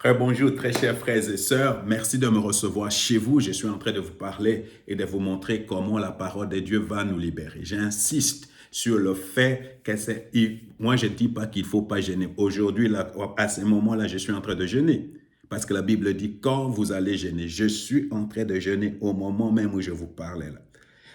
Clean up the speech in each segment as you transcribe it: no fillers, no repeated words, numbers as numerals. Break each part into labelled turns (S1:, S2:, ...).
S1: Très bonjour, très chers frères et sœurs. Merci de me recevoir chez vous. Je suis en train de vous parler et de vous montrer comment la parole de Dieu va nous libérer. J'insiste sur le fait que moi, je ne dis pas qu'il ne faut pas jeûner. Aujourd'hui, à ce moment-là, je suis en train de jeûner. Parce que la Bible dit, quand vous allez jeûner, je suis en train de jeûner au moment même où je vous parlais là.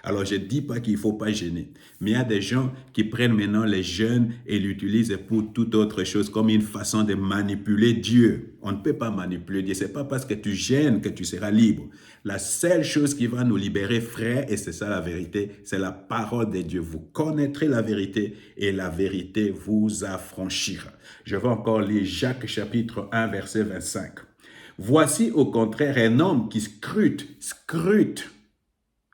S1: Alors, je ne dis pas qu'il ne faut pas jeûner, mais il y a des gens qui prennent maintenant les jeûnes et l'utilisent pour toute autre chose, comme une façon de manipuler Dieu. On ne peut pas manipuler Dieu. Ce n'est pas parce que tu jeûnes que tu seras libre. La seule chose qui va nous libérer, frère, et c'est ça la vérité, c'est la parole de Dieu. Vous connaîtrez la vérité et la vérité vous affranchira. Je vais encore lire Jacques chapitre 1, verset 25. Voici au contraire un homme qui scrute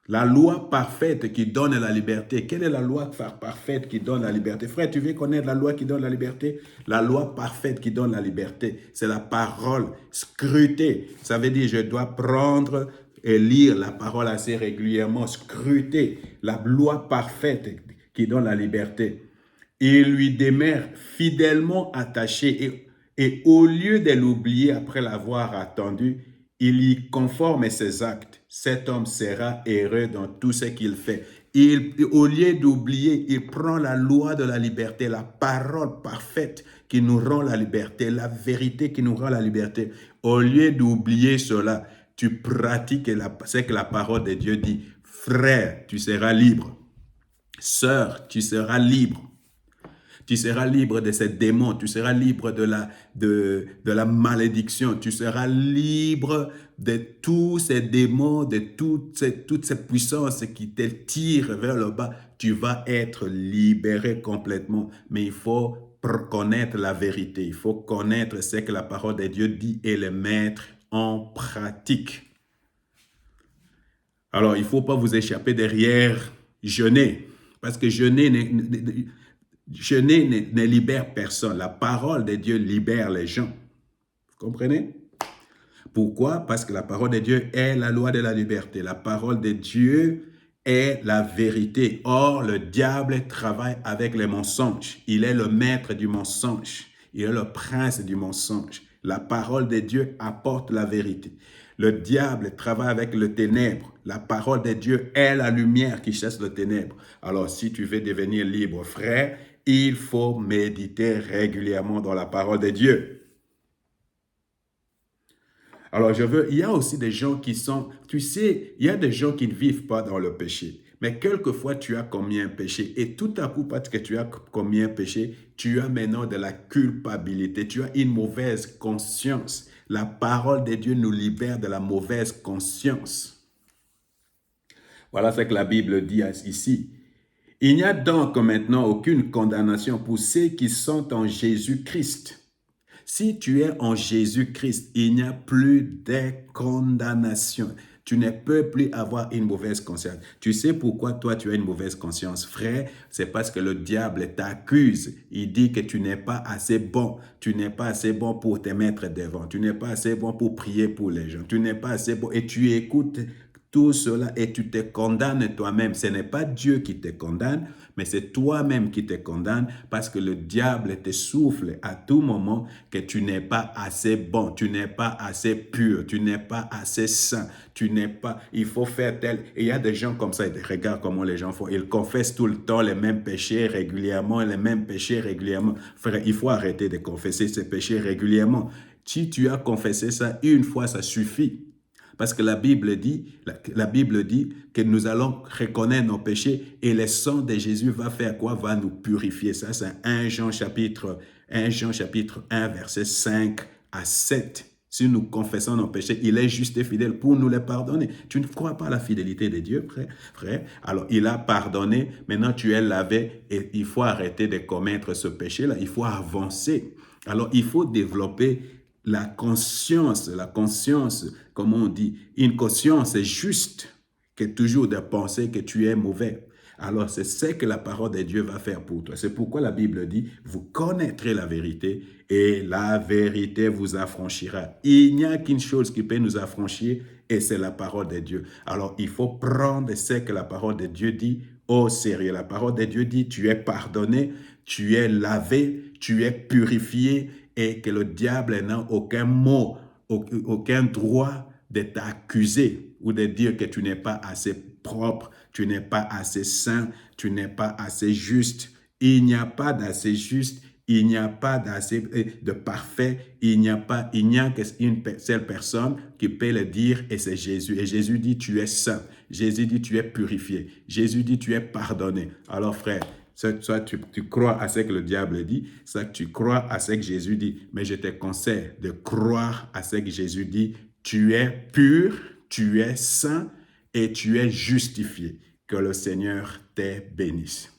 S1: la loi parfaite qui donne la liberté. Quelle est la loi parfaite qui donne la liberté? Frère, tu veux connaître la loi qui donne la liberté? La loi parfaite qui donne la liberté, c'est la parole scrutée. Ça veut dire je dois prendre et lire la parole assez régulièrement, scruter la loi parfaite qui donne la liberté. Il lui demeure fidèlement attaché et au lieu de l'oublier après l'avoir attendu, il y conforme ses actes. Cet homme sera heureux dans tout ce qu'il fait. Au lieu d'oublier, il prend la loi de la liberté, la parole parfaite qui nous rend la liberté, la vérité qui nous rend la liberté. Au lieu d'oublier cela, tu pratiques ce que la parole de Dieu dit. Frère, tu seras libre. Sœur, tu seras libre. Tu seras libre de ces démons, tu seras libre de la malédiction, tu seras libre de tous ces démons, de toutes ces puissances qui te tirent vers le bas. Tu vas être libéré complètement, mais il faut connaître la vérité, il faut connaître ce que la parole de Dieu dit et le mettre en pratique. Alors, il ne faut pas vous échapper derrière jeûner, parce que jeûner ne libère personne. La parole de Dieu libère les gens. Vous comprenez? Pourquoi? Parce que la parole de Dieu est la loi de la liberté. La parole de Dieu est la vérité. Or, le diable travaille avec les mensonges. Il est le maître du mensonge. Il est le prince du mensonge. La parole de Dieu apporte la vérité. Le diable travaille avec le ténèbre. La parole de Dieu est la lumière qui chasse le ténèbre. Alors, si tu veux devenir libre, frère, il faut méditer régulièrement dans la parole de Dieu. Alors, il y a aussi des gens qui sont, tu sais, il y a des gens qui ne vivent pas dans le péché. Mais quelquefois, tu as commis un péché et tout à coup, parce que tu as commis un péché, tu as maintenant de la culpabilité, tu as une mauvaise conscience. La parole de Dieu nous libère de la mauvaise conscience. Voilà ce que la Bible dit ici. Il n'y a donc maintenant aucune condamnation pour ceux qui sont en Jésus-Christ. Si tu es en Jésus-Christ, il n'y a plus de condamnation. Tu ne peux plus avoir une mauvaise conscience. Tu sais pourquoi toi tu as une mauvaise conscience, frère? C'est parce que le diable t'accuse. Il dit que tu n'es pas assez bon. Tu n'es pas assez bon pour te mettre devant. Tu n'es pas assez bon pour prier pour les gens. Tu n'es pas assez bon et tu écoutes tout cela et tu te condamnes toi-même. Ce n'est pas Dieu qui te condamne, mais c'est toi-même qui te condamne parce que le diable te souffle à tout moment que tu n'es pas assez bon, tu n'es pas assez pur, tu n'es pas assez saint, tu n'es pas, il faut faire tel. Et il y a des gens comme ça, regarde comment les gens font, ils confessent tout le temps les mêmes péchés régulièrement, les mêmes péchés régulièrement. Frère, il faut arrêter de confesser ces péchés régulièrement. Si tu as confessé ça une fois, ça suffit. Parce que la Bible dit que nous allons reconnaître nos péchés et le sang de Jésus va faire quoi? Va nous purifier. Ça, c'est 1 Jean chapitre 1, verset 5 à 7. Si nous confessons nos péchés, il est juste et fidèle pour nous les pardonner. Tu ne crois pas à la fidélité de Dieu, frère? Alors, il a pardonné. Maintenant, tu es lavé et il faut arrêter de commettre ce péché-là. Il faut avancer. Alors, il faut développer la conscience, comme on dit, une conscience juste que toujours de penser que tu es mauvais. Alors, c'est ce que la parole de Dieu va faire pour toi. C'est pourquoi la Bible dit, vous connaîtrez la vérité et la vérité vous affranchira. Il n'y a qu'une chose qui peut nous affranchir et c'est la parole de Dieu. Alors, il faut prendre ce que la parole de Dieu dit au sérieux. La parole de Dieu dit, tu es pardonné, tu es lavé, tu es purifié et que le diable n'a aucun mot, aucun droit de t'accuser ou de dire que tu n'es pas assez propre, tu n'es pas assez saint, tu n'es pas assez juste. Il n'y a pas d'assez juste, il n'y a pas d'assez de parfait, il n'y a qu'une seule personne qui peut le dire et c'est Jésus. Et Jésus dit tu es saint, Jésus dit tu es purifié, Jésus dit tu es pardonné. Alors frère, soit tu crois à ce que le diable dit, soit tu crois à ce que Jésus dit. Mais je te conseille de croire à ce que Jésus dit. Tu es pur, tu es saint et tu es justifié. Que le Seigneur te bénisse.